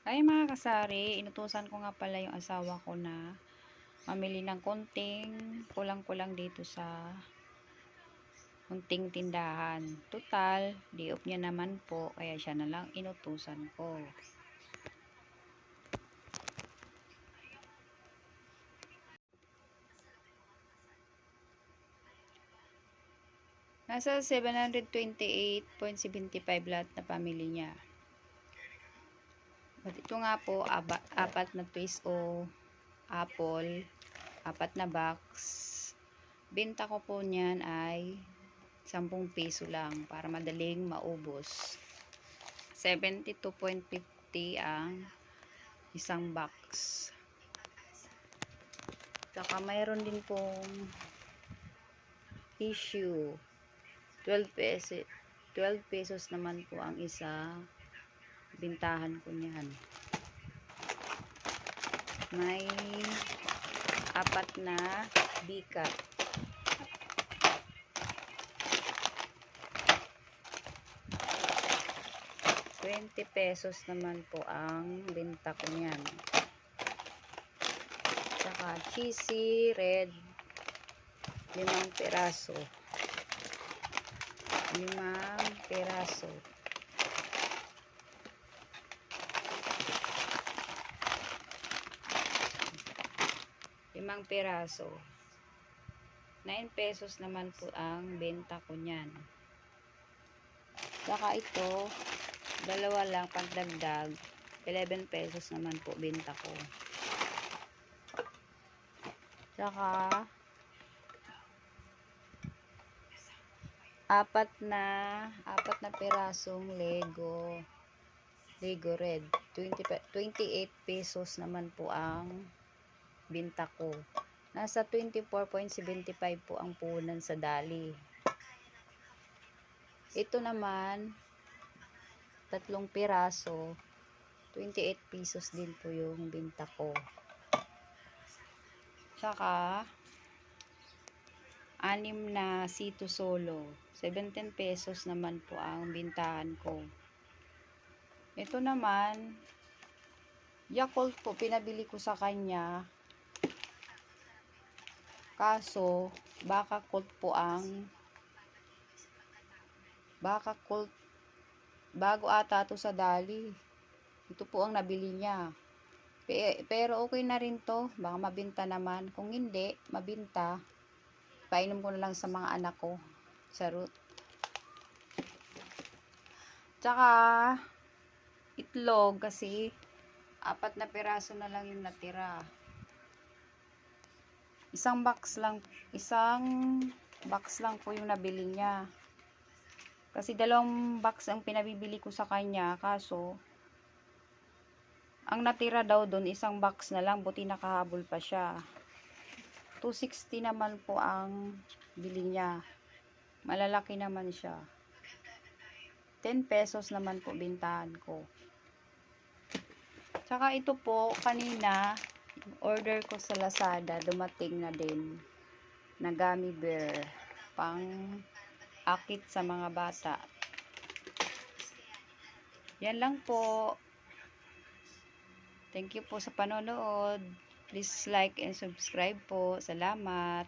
Ay mga kasari, inutusan ko nga pala yung asawa ko na mamili ng konting kulang-kulang dito sa munting tindahan. Total, di-off niya naman po, kaya siya na lang inutusan ko. Nasa 728.75 lahat na pamili niya. At ito nga po, apat na twist o apple, apat na box. Benta ko po niyan ay 10 piso lang para madaling maubos. 72.50 ang isang box. Saka mayroon din pong tissue. 12 pesos naman po ang isa. Bintahan ko niyan. May apat na bikat. 20 pesos naman po ang benta ko niyan. Saka cheesy red 5 piraso. 5 piraso. 5 piraso. 9 pesos naman po ang benta ko niyan. Saka ito, dalawa lang pagdagdag, 11 pesos naman po benta ko. Saka apat na pirasong Lego red, 28 pesos naman po ang binta ko. Nasa 24.75 po ang puhunan sa dali. Ito naman 3 piraso, 28 pesos din po yung binta ko. Tsaka 6 na Sito Solo, 17 pesos naman po ang bintahan ko. Ito naman Yakult po, pinabili ko sa kanya, kaso baka Colt bago ata to sa dali. Ito po ang nabili niya. Pero okay na rin to, baka mabinta naman. Kung hindi mabinta, painom ko na lang sa mga anak ko. Sarot. Tsaka itlog, kasi 4 na piraso na lang yung natira. Isang box lang po yung nabili niya. Kasi 2 box ang pinabibili ko sa kanya, kaso ang natira daw doon 1 box na lang, buti nakahabol pa siya. 260 naman po ang bili niya. Malalaki naman siya. 10 pesos naman po bintahan ko. Tsaka ito po, kanina order ko sa Lazada, dumating na din na gummy bear, pang akit sa mga bata. Yan lang po. Thank you po sa panonood. Please like and subscribe po. Salamat.